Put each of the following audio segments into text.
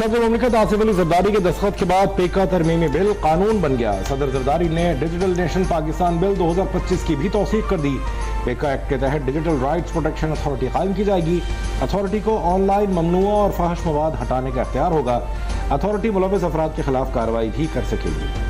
सदर मुमलिकत आसिफ अली जरदारी के दस्तखत के बाद पेका तरमीमी बिल कानून बन गया। सदर जरदारी ने डिजिटल नेशन पाकिस्तान बिल 2025 की भी तौसीक कर दी। पेका एक्ट के तहत डिजिटल राइट्स प्रोटेक्शन अथॉरिटी कायम की जाएगी। अथॉरिटी को ऑनलाइन ममनुआ और फहश मवाद हटाने का इख्तियार होगा। अथॉरिटी मुलव्वस अफराद के खिलाफ कार्रवाई भी कर सकेगी।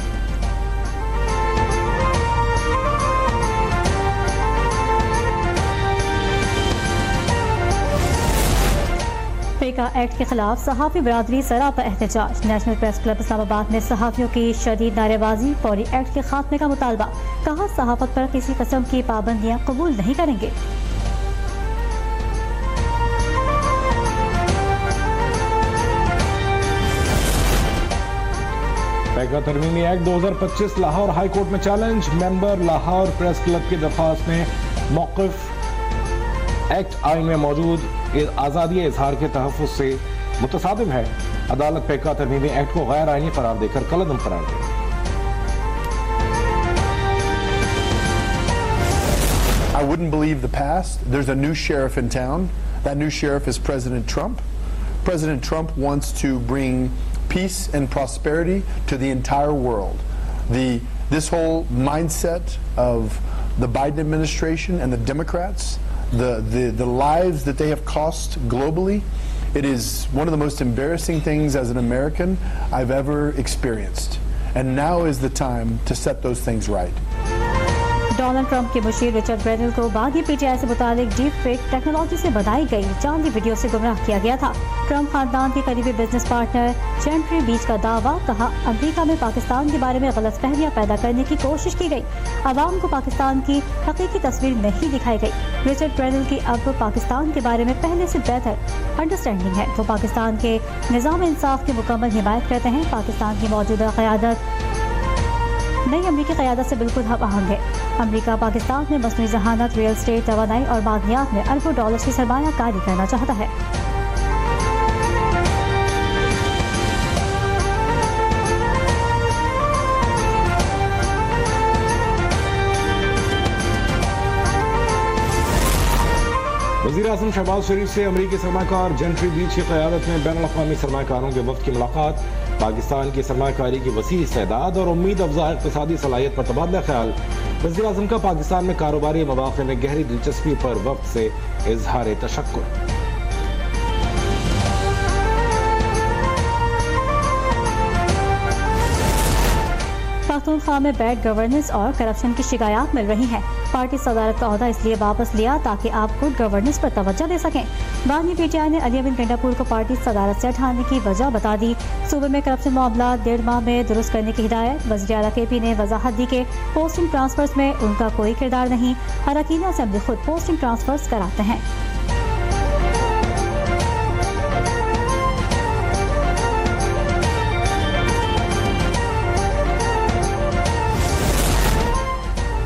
पेका एक्ट के खिलाफ सहाफ़ी बरादरी सरापा एहतजाज। नेशनल प्रेस क्लब इस्लामाबाद में सहाफ़ियों की शदीद नारेबाजी। फौरी एक्ट के खात्मे का मुतालबा। कहा सहाफत पर किसी किस्म की पाबंदियां कबूल नहीं करेंगे। पेका तरमीमी एक्ट 2025 लाहौर हाई कोर्ट में challenge. Member Lahore press club की दरख्वास्त में मौक़िफ़ एक्ट आइन में मौजूद आज़ादी इजहार के तहफ़्फ़ुज़ से मुतसादिम है। अदालत पेका तरमीमी एक्ट को गैर आइनी करार देकर कलअदम करार दिया। I wouldn't believe the past. There's a new sheriff in town. That new sheriff is President Trump. President Trump wants to bring peace and prosperity to the entire world. This whole mindset of the Biden administration and the Democrats, the lives that they have cost globally, it is one of the most embarrassing things as an American I've ever experienced. And now is the time to set those things right. Donald Trump के Musheer Richard ब्रेनल को बागी PTI से मुतालिक deep fake technology से बनाई गई जाली video से गुमराह किया गया था। ट्रंप खानदान के करीबी बिजनेस पार्टनर जेंट्री बीच का दावा। कहा अमेरिका में पाकिस्तान के बारे में गलतफहमियां पैदा करने की कोशिश की गई। अवाम को पाकिस्तान की हकीकी तस्वीर नहीं दिखाई गई। रिचर्ड ब्रेनल की अब पाकिस्तान के बारे में पहले से बेहतर अंडरस्टैंडिंग है। वो पाकिस्तान के निज़ाम इंसाफ की मुकम्मल हिमायत करते हैं। पाकिस्तान की मौजूदा क़यादत नई अमरीकी क़यादत से बिल्कुल हम आहंग है। अमरीका पाकिस्तान में मसनूई ज़हानत, रियल एस्टेट, तवानाई और मादनियात में अरबों डॉलर्स की सरमायाकारी करना चाहता है। वज़ीर-ए-आज़म शहबाज शरीफ से अमरीकी सरमाकार जेंट्री बीच की क़यादत में बैनुल-अक़वामी सरमाकारों के वफ़द की मुलाकात। पाकिस्तान की सरमाकारी की वसी इस्तेदाद और उम्मीद अफजा इक़्तिसादी सलाहियत पर तबादला ख्याल। वज़ीर-ए-आज़म का पाकिस्तान में कारोबारी मवाक़े में गहरी दिलचस्पी पर वफ़द से इज़हार तशक्कुर। पख्तूनख्वा में बैड गवर्नेंस और करप्शन की शिकायत मिल रही हैं। पार्टी सदारत का ओहदा इसलिए वापस लिया ताकि आप गुड गवर्नेंस पर तवज्जो दे सकें। बानी पीटीआई ने अली बिन गंडापुर को पार्टी सदारत से हटाने की वजह बता दी। सूबे में करप्शन मामला 1.5 माह में दुरुस्त करने की हिदायत। वज़ीर आला केपी ने वजाहत दी कि पोस्टिंग ट्रांसफर्स में उनका कोई किरदार नहीं। अरकान असेंबली खुद पोस्टिंग ट्रांसफर्स कराते हैं।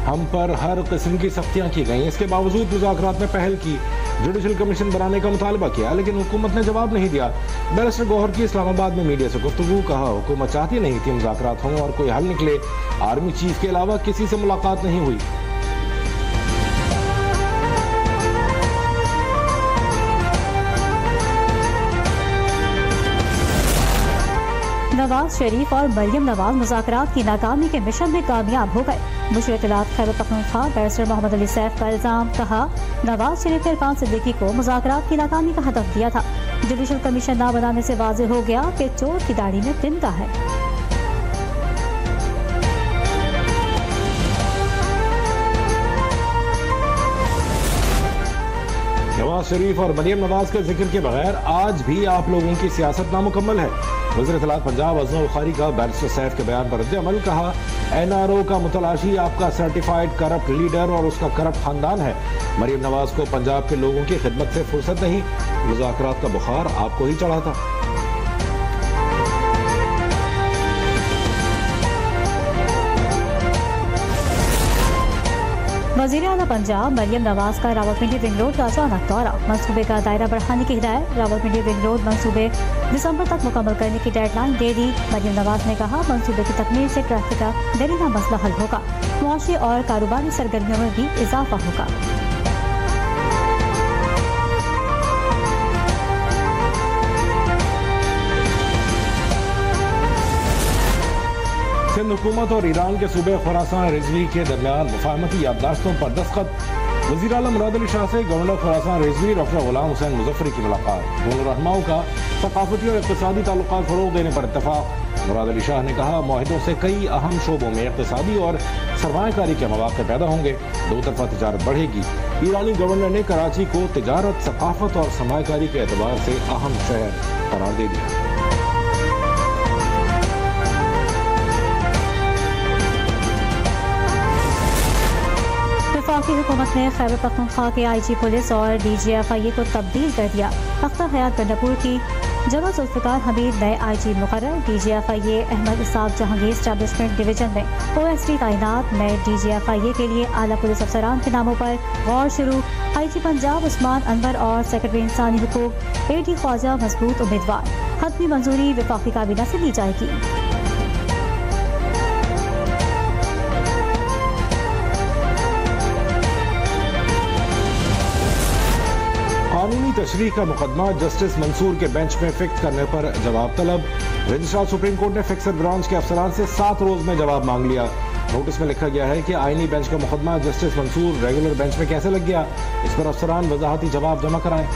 हम पर हर किस्म की सख्तियां की गई। इसके बावजूद मुज़ाकरात में पहल की। जुडिशल कमीशन बनाने का मुतालबा किया लेकिन हुकूमत ने जवाब नहीं दिया। बैरिस्टर गौहर की इस्लामाबाद में मीडिया से गुफ्तगू। कहा हुकूमत चाहती नहीं थी मुज़ाकरात हों और कोई हल निकले। आर्मी चीफ के अलावा किसी से मुलाकात नहीं हुई। नवाज शरीफ और मरियम नवाज मुज़ाकरात की नाकामी के मिशन में कामयाब हो गए। मुशीर इत्तलात खैबर पख्तूनख्वा बैरिस्टर मोहम्मद अली सैफ का इल्जाम। कहा नवाज शरीफ ने इरफान सिद्दीकी को मुज़ाकरात की नाकामी का हदफ दिया था। जुडिशल कमीशन न बनाने से वाज़ेह हो गया कि चोर की दाढ़ी में तिनका है। नवाज शरीफ और मरियम नवाज के जिक्र के बगैर आज भी आप लोगों की सियासत नामुकम्मल है। वज़ीर इत्तलात पंजाब अज़म बुखारी का बैरिस्टर सैफ के बयान पर रद्द-ए-अमल। कहा NRO का मुतलाशी आपका सर्टिफाइड करप्ट लीडर और उसका करप्ट खानदान है। मरियम नवाज को पंजाब के लोगों की खिदमत से फुर्सत नहीं। मुज़ाकरात का बुखार आपको ही चढ़ा था। वज़ीर आला पंजाब मरियम नवाज का रावलपिंडी रिंग रोड का अचानक दौरा। मंसूबे का दायरा बढ़ाने की हिदायत। रावलपिंडी रिंग रोड मंसूबे दिसंबर तक मुकम्मल करने की डेडलाइन दे दी। मरियम नवाज ने कहा मंसूबे की तकमील से ट्रैफिक का दरीना मसला हल होगा। मुआशी और कारोबारी सरगर्मियों में भी इजाफा होगा। हुकूमत और ईरान के सूबे खुरासान रिजवी के दरमियान मुफाहमती याददाश्तों पर दस्तखत। वज़ीर आला मुराद अली शाह से गवर्नर खुरासान रिजवी डॉक्टर गुलाम हुसैन मुजफ्फरी की मुलाकात। दोनों रहनुमाओं का सकाफती और इक़्तिसादी ताल्लुकात फ़रोग़ देने पर इत्तफ़ाक़। मुराद अली शाह ने कहा, मुआहिदों से कई अहम शोबों में इक़्तिसादी और सरमायाकारी के मौक़े पैदा होंगे, दो तरफ़ा तिजारत बढ़ेगी। ईरानी गवर्नर ने कराची को तिजारत, सकाफत और सरमायाकारी के एतबार से अहम शहर करार दे दिया। वफाकी हुकूमत ने खैबर पख्तूनख्वा के IG पुलिस और DGFIA को तब्दील कर दिया। अख्तर हयात गंडापुर की जगह जुल्फ़िकार हमीद नए IG मुकर्रर। DGFIA Ahmed Ishaq Jahangir establishment division में OSD तैनात। नए DGFIA के लिए आला पुलिस अफसरान के नामों पर गौर शुरू। IG पंजाब उस्मान अनवर और सेक्रेटरी इंसानी हुकूक AD ख्वाजा मजबूत उम्मीदवार। हतमी मंजूरी वफाकी काबीना से ली जाएगी। कानूनी तशरीह का मुकदमा जस्टिस मंसूर के बेंच में फिक्स करने पर जवाब तलब। रजिस्ट्रार सुप्रीम कोर्ट ने फिक्सर ब्रांच के अफसरान से 7 रोज में जवाब मांग लिया। नोटिस में लिखा गया है कि आईनी बेंच का मुकदमा जस्टिस मंसूर रेगुलर बेंच में कैसे लग गया, इस पर अफसरान वजाहती जवाब जमा कराएं।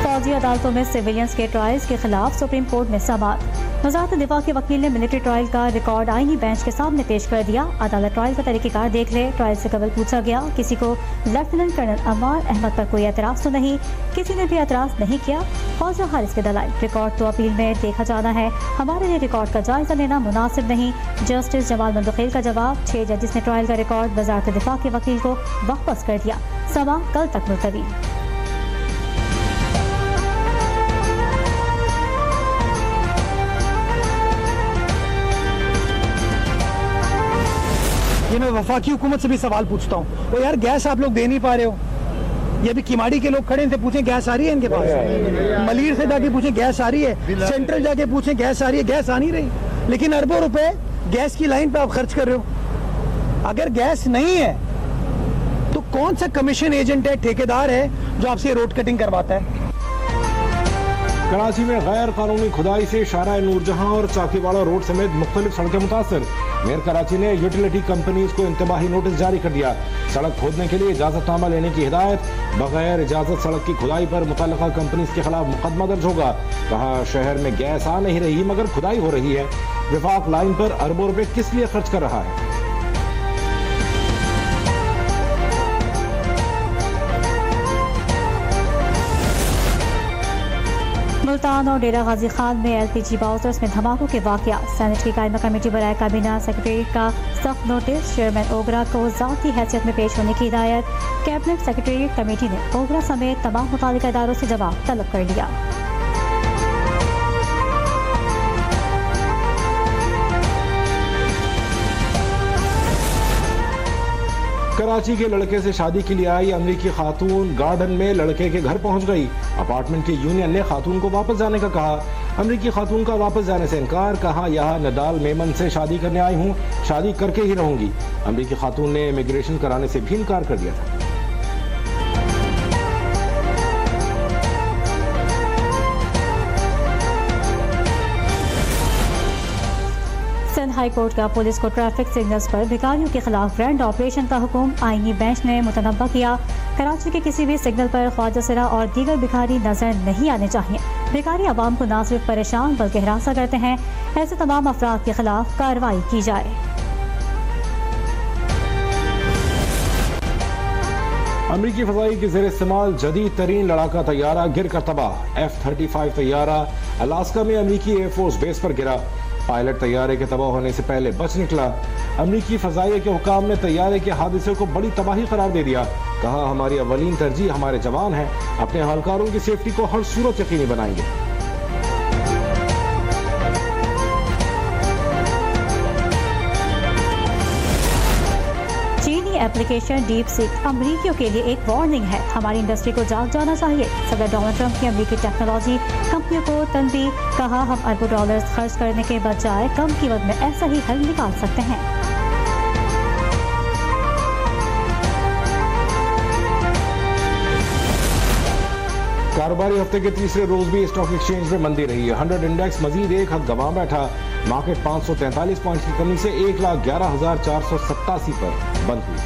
फौजी अदालतों में सिविलियंस के ट्रायल्स के खिलाफ सुप्रीम कोर्ट में समाअत। वज़ारत दिफा के वकील ने मिलिट्री ट्रायल का रिकॉर्ड आईनी बेंच के सामने पेश कर दिया। अदालत ट्रायल का तरीक़ेकार देख ले। ट्रायल से कबल पूछा गया, किसी को लेफ्टिनेंट कर्नल अम्मार अहमद पर कोई एतराज़ तो नहीं? किसी ने भी एतराज़ नहीं किया। फौजा हारिस के दलाइल, रिकॉर्ड तो अपील में देखा जाना है, हमारे लिए रिकॉर्ड का जायजा लेना मुनासिब नहीं। जस्टिस जमाल मंदखेल का जवाब, 6 जजिस ने ट्रायल का रिकॉर्ड वज़ारत दिफा के वकील को वापस कर दिया। समा कल तक मुलतवी। ये मैं वफाकी हुकूमत से भी सवाल पूछता हूँ, वो यार गैस आप लोग दे नहीं पा रहे हो। ये भी किमाड़ी के लोग खड़े थे, पूछें गैस आ रही है इनके पास। मलीर से जाके पूछें गैस आ रही है, सेंट्रल जाके पूछें गैस आ रही है, गैस आ नहीं रही। लेकिन अरबों रुपए गैस की लाइन पे आप खर्च कर रहे हो। अगर गैस नहीं है तो कौन सा कमीशन एजेंट है, ठेकेदार है जो आपसे रोड कटिंग करवाता है? कराची में गैर कानूनी खुदाई से शारा नूरजहां और चाकीवाड़ा रोड समेत मुख्तलिफ सड़कें मुतासर। मेयर कराची ने यूटिलिटी कंपनीज को इंतबाही नोटिस जारी कर दिया। सड़क खोदने के लिए इजाजतनामा लेने की हिदायत। बगैर इजाजत सड़क की खुदाई पर मुतल्लिका कंपनीज के खिलाफ मुकदमा दर्ज होगा। कहा, शहर में गैस आ नहीं रही मगर खुदाई हो रही है। विफाक लाइन पर अरबों रुपए किस लिए खर्च कर रहा है? मुल्तान और डेरा गाजी खान में LPG बाउजर्स में धमाकों के वाकया। सेनेट की कायमा कमेटी बराए काबीना सेक्रेटरी का सख्त नोटिस। चेयरमैन ओगरा को ज़ाती हैसियत में पेश होने की हिदायत। कैबिनेट सेक्रेटरी कमेटी ने ओगरा समेत तमाम मुतालिका इदारों से जवाब तलब कर लिया। कराची के लड़के से शादी के लिए आई अमरीकी खातून गार्डन में लड़के के घर पहुंच गई। अपार्टमेंट की यूनियन ने खातून को वापस जाने का कहा। अमरीकी खातून का वापस जाने से इनकार। कहा, यहाँ नडाल मेमन से शादी करने आई हूँ, शादी करके ही रहूंगी। अमरीकी खातून ने इमिग्रेशन कराने से भी इनकार कर दिया था। सिंध हाई कोर्ट का पुलिस को ट्रैफिक सिग्नल्स पर भिखारियों के खिलाफ ग्रैंड ऑपरेशन का हुक्म। आईनी बेंच ने मुतनब्बा किया, कराची के किसी भी सिग्नल पर ख्वाजा सिरा और दीगर भिखारी नजर नहीं आने चाहिए। भिखारी आवाम को न सिर्फ परेशान बल्कि हरासा करते हैं। ऐसे तमाम अफराद के खिलाफ कार्रवाई की जाए। अमरीकी फजाई के ज़ेर इस्तेमाल जदीद तरीन लड़ाका तैयारा गिर कर तबाह। F-35 तैयारा अलास्का में अमरीकी एयरफोर्स बेस पर गिरा। पायलट तैयारे के तबाह होने से पहले बच निकला। अमरीकी फजाइया के हुकाम ने तैयारे के हादसे को बड़ी तबाही करार दे दिया। कहा, हमारी अव्वलीन तरजीह हमारे जवान हैं, अपने अहलकारों की सेफ्टी को हर सूरत यकीनी बनाएंगे। एप्लीकेशन डीप सीक अमरीकियों के लिए एक वार्निंग है। हमारी इंडस्ट्री को जाग जाना चाहिए। सदर डोनाल्ड ट्रंप की अमरीकी टेक्नोलॉजी कंपनियों को तनबीह। कहा, हम अरबों डॉलर्स खर्च करने के बजाय कम कीमत में ऐसा ही हल निकाल सकते हैं। कारोबारी हफ्ते के तीसरे रोज भी स्टॉक एक्सचेंज में मंदी रही है। 100 इंडेक्स मजीद एक हद गंवा बैठा। मार्केट 543 पॉइंट की कमी से 1,11,487 पर बंद हुई।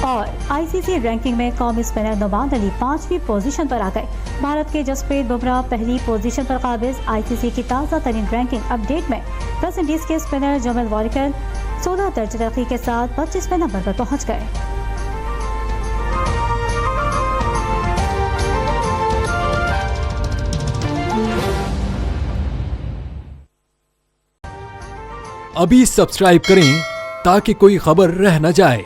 और आईसीसी रैंकिंग में कौमी स्पिनर नुमान अली 5वीं पोजीशन पर आ गए। भारत के जसप्रीत बुमराह पहली पोजीशन पर काबिज। आईसीसी की ताज़ा तरीन रैंकिंग अपडेट में वेस्ट इंडीज के स्पिनर जोमेल वॉरिकर 16 दर्ज तरक्की के साथ 25वें नंबर पर पहुंच गए। अभी सब्सक्राइब करें ताकि कोई खबर रह न जाए।